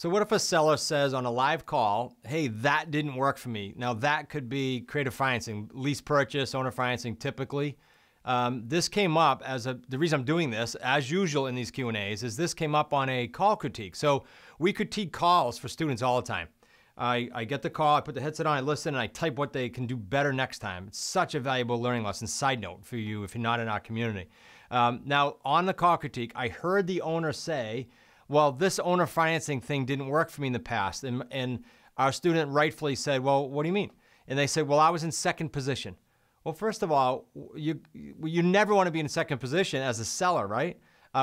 So what if a seller says on a live call, hey, that didn't work for me? Now that could be creative financing, lease purchase, owner financing typically. This came up the reason I'm doing this, as usual in these Q&As, is this came up on a call critique. So we critique calls for students all the time. I get the call, I put the headset on, I listen, and I type what they can do better next time. It's such a valuable learning lesson. Side note for you if you're not in our community. Now, on the call critique, I heard the owner say, well, this owner financing thing didn't work for me in the past. And our student rightfully said, well, what do you mean? And they said, well, I was in second position. Well, first of all, you never want to be in second position as a seller, right?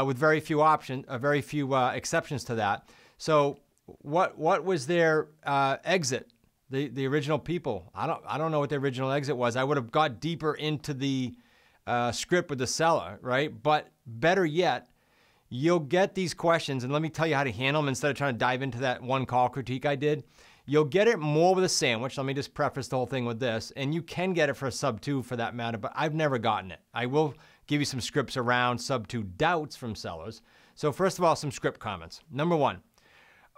With very few exceptions to that. So what was their exit? The original people. I don't know what the original exit was. I would have got deeper into the script with the seller, right? But better yet, you'll get these questions, and let me tell you how to handle them instead of trying to dive into that one call critique I did. You'll get it more with a sandwich. Let me just preface the whole thing with this. And you can get it for a sub 2 for that matter, but I've never gotten it. I will give you some scripts around sub 2 doubts from sellers. So first of all, some script comments. Number one,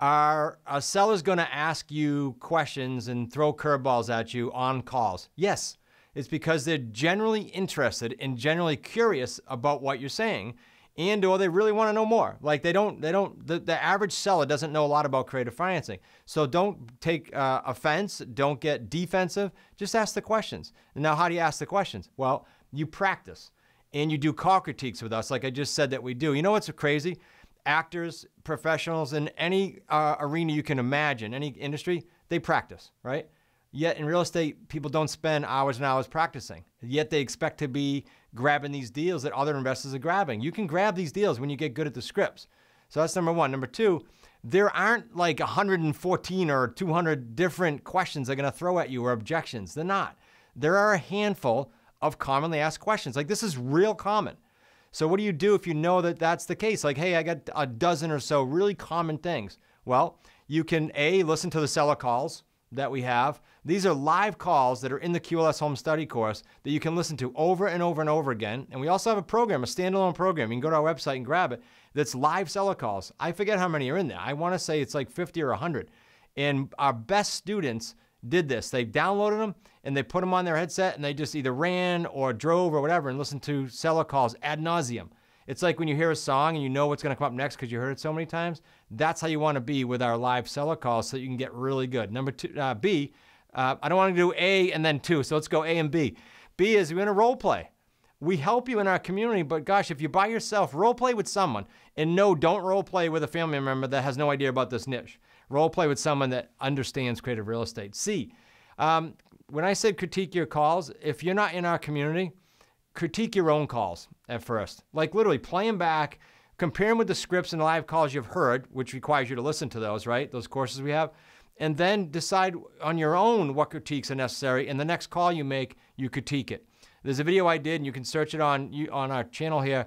are sellers going to ask you questions and throw curveballs at you on calls? Yes, it's because they're generally interested and generally curious about what you're saying, and or they really want to know more. Like the average seller doesn't know a lot about creative financing. So don't take offense, don't get defensive, just ask the questions. And now how do you ask the questions? Well, you practice and you do call critiques with us like I just said that we do. You know what's crazy? Actors, professionals in any arena you can imagine, any industry, they practice, right? Yet in real estate, people don't spend hours and hours practicing. Yet they expect to be grabbing these deals that other investors are grabbing. You can grab these deals when you get good at the scripts. So that's number one. Number two, there aren't like 114 or 200 different questions they're going to throw at you or objections. They're not. There are a handful of commonly asked questions. Like this is real common. So what do you do if you know that that's the case? Like, hey, I got a dozen or so really common things. Well, you can listen to the seller calls that we have. These are live calls that are in the QLS Home Study course that you can listen to over and over and over again. And we also have a program, a standalone program. You can go to our website and grab it. That's live seller calls. I forget how many are in there. I want to say it's like 50 or 100. And our best students did this. They downloaded them and they put them on their headset and they just either ran or drove or whatever and listened to seller calls ad nauseum. It's like when you hear a song and you know what's going to come up next because you heard it so many times. That's how you want to be with our live seller calls so you can get really good. Number two, B, I don't want to do A and then 2, so let's go A and B. B is we're going to role play. We help you in our community, but gosh, if you're by yourself, role play with someone. And no, don't role play with a family member that has no idea about this niche. Role play with someone that understands creative real estate. C, when I said critique your calls, if you're not in our community, critique your own calls at first. Like literally play them back, compare them with the scripts and the live calls you've heard, which requires you to listen to those, right? Those courses we have. And then decide on your own what critiques are necessary. And the next call you make, you critique it. There's a video I did, and you can search it on our channel here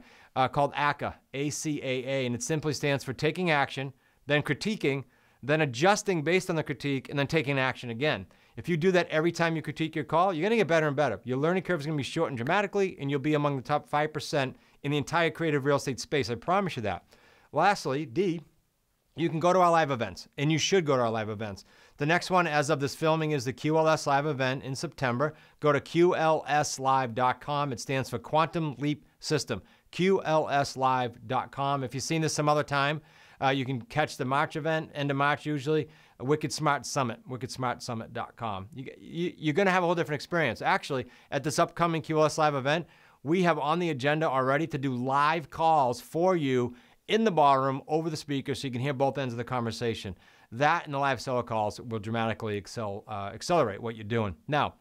called ACAA, A-C-A-A, and it simply stands for taking action, then critiquing, then adjusting based on the critique, and then taking action again. If you do that every time you critique your call, you're going to get better and better. Your learning curve is going to be shortened dramatically, and you'll be among the top 5% in the entire creative real estate space. I promise you that. Lastly, D, you can go to our live events, and you should go to our live events. The next one, as of this filming, is the QLS Live event in September. Go to QLSlive.com. It stands for Quantum Leap System, QLSlive.com. If you've seen this some other time, you can catch the March event, end of March usually, Wicked Smart Summit, wickedsmartsummit.com. You're going to have a whole different experience. Actually, at this upcoming QLS Live event, we have on the agenda already to do live calls for you in the ballroom over the speaker so you can hear both ends of the conversation. That and the live seller calls will dramatically accelerate what you're doing. Now,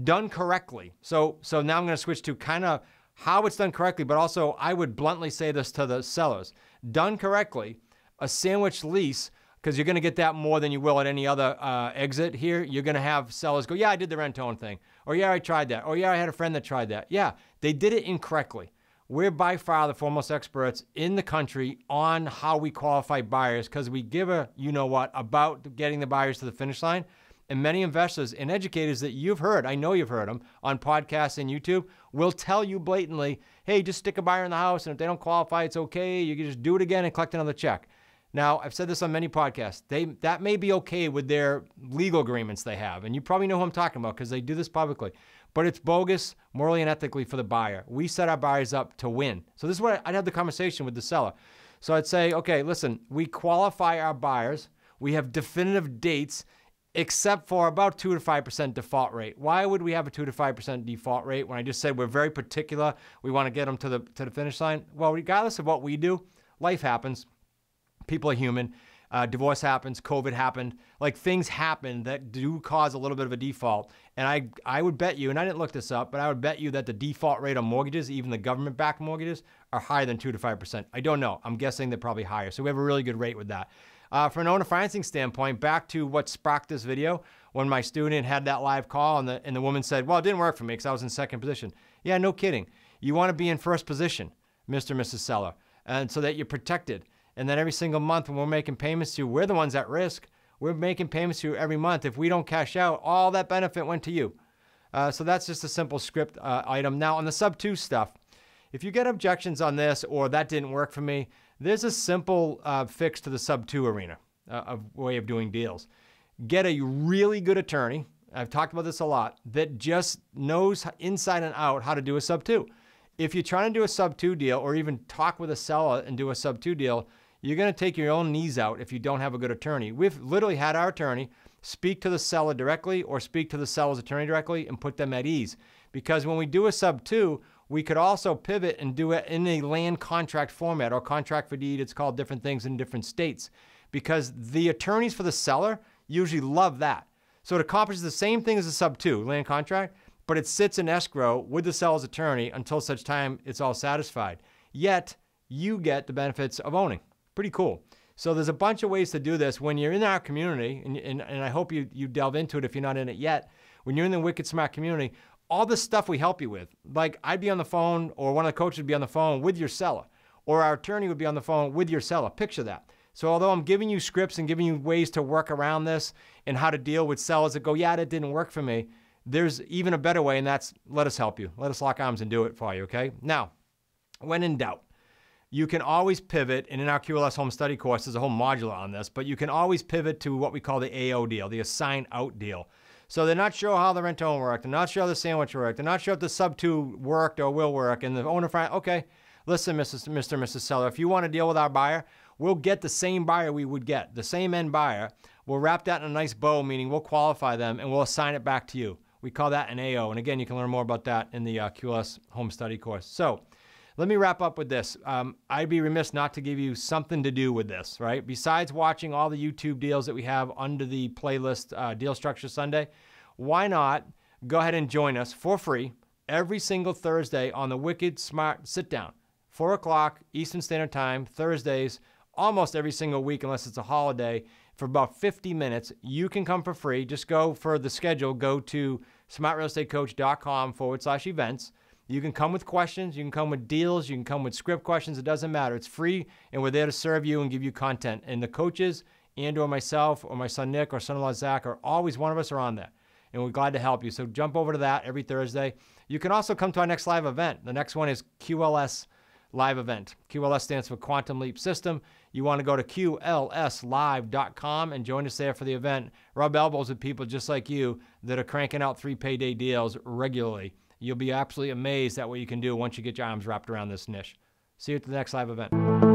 done correctly. So now I'm going to switch to kind of how it's done correctly, but also I would bluntly say this to the sellers. Done correctly, a sandwich lease, because you're going to get that more than you will at any other exit here. You're going to have sellers go, yeah, I did the rent-own thing. Or yeah, I tried that. Or yeah, I had a friend that tried that. Yeah, they did it incorrectly. We're by far the foremost experts in the country on how we qualify buyers because we give a you-know-what about getting the buyers to the finish line. And many investors and educators that you've heard, I know you've heard them, on podcasts and YouTube, will tell you blatantly, hey, just stick a buyer in the house, and if they don't qualify, it's okay. You can just do it again and collect another check. Now, I've said this on many podcasts. That may be okay with their legal agreements they have, and you probably know who I'm talking about because they do this publicly. But it's bogus, morally and ethically for the buyer. We set our buyers up to win. So this is what I'd have the conversation with the seller. So I'd say, okay, listen, we qualify our buyers. We have definitive dates, except for about 2 to 5% default rate. Why would we have a 2 to 5% default rate when I just said we're very particular? We want to get them to the finish line. Well, regardless of what we do, life happens. People are human. Divorce happens. COVID happened. Like, things happen that do cause a little bit of a default. And I would bet you, and I didn't look this up, but I would bet you that the default rate on mortgages, even the government-backed mortgages, are higher than 2 to 5%. I don't know. I'm guessing they're probably higher. So we have a really good rate with that. From an owner financing standpoint, back to what sparked this video, when my student had that live call and the woman said, well, it didn't work for me because I was in second position. Yeah, no kidding. You want to be in first position, Mr. and Mrs. Seller, and so that you're protected. And then every single month when we're making payments to you, we're the ones at risk. We're making payments to you every month. If we don't cash out, all that benefit went to you. So that's just a simple script item. Now, on the sub 2 stuff, if you get objections on this or that didn't work for me, there's a simple fix to the sub 2 arena, a way of doing deals. Get a really good attorney, I've talked about this a lot, that just knows inside and out how to do a sub 2. If you're trying to do a sub 2 deal or even talk with a seller and do a sub 2 deal, you're going to take your own knees out if you don't have a good attorney. We've literally had our attorney speak to the seller directly or speak to the seller's attorney directly and put them at ease. Because when we do a sub 2, we could also pivot and do it in a land contract format or contract for deed. It's called different things in different states because the attorneys for the seller usually love that. So it accomplishes the same thing as a sub 2 land contract, but it sits in escrow with the seller's attorney until such time it's all satisfied. Yet you get the benefits of owning. Pretty cool. So there's a bunch of ways to do this. When you're in our community, and I hope you delve into it if you're not in it yet, when you're in the Wicked Smart community, all the stuff we help you with, like I'd be on the phone or one of the coaches would be on the phone with your seller, or our attorney would be on the phone with your seller. Picture that. So although I'm giving you scripts and giving you ways to work around this and how to deal with sellers that go, yeah, that didn't work for me, there's even a better way, and that's let us help you. Let us lock arms and do it for you, okay? Now, when in doubt, you can always pivot, and in our QLS home study course, there's a whole module on this, but you can always pivot to what we call the AO deal, the assign out deal. So they're not sure how the rent-to-own worked. They're not sure how the sandwich worked. They're not sure if the sub 2 worked or will work. And the owner finds, okay, listen, Mr. and Mrs. Seller, if you want to deal with our buyer, we'll get the same buyer we would get, the same end buyer. We'll wrap that in a nice bow, meaning we'll qualify them, and we'll assign it back to you. We call that an AO. And again, you can learn more about that in the QLS home study course. So let me wrap up with this. I'd be remiss not to give you something to do with this, right? Besides watching all the YouTube deals that we have under the playlist Deal Structure Sunday, why not go ahead and join us for free every single Thursday on the Wicked Smart Sit Down, 4 o'clock Eastern Standard Time, Thursdays, almost every single week unless it's a holiday, for about 50 minutes. You can come for free. Just go for the schedule. Go to smartrealestatecoach.com/events. You can come with questions. You can come with deals. You can come with script questions. It doesn't matter. It's free, and we're there to serve you and give you content. And the coaches, and or myself, or my son Nick, or son-in-law Zach, are always one of us are on there. And we're glad to help you. So jump over to that every Thursday. You can also come to our next live event. The next one is QLS Live Event. QLS stands for Quantum Leap System. You want to go to QLSlive.com and join us there for the event. Rub elbows with people just like you that are cranking out 3 payday deals regularly. You'll be absolutely amazed at what you can do once you get your arms wrapped around this niche. See you at the next live event.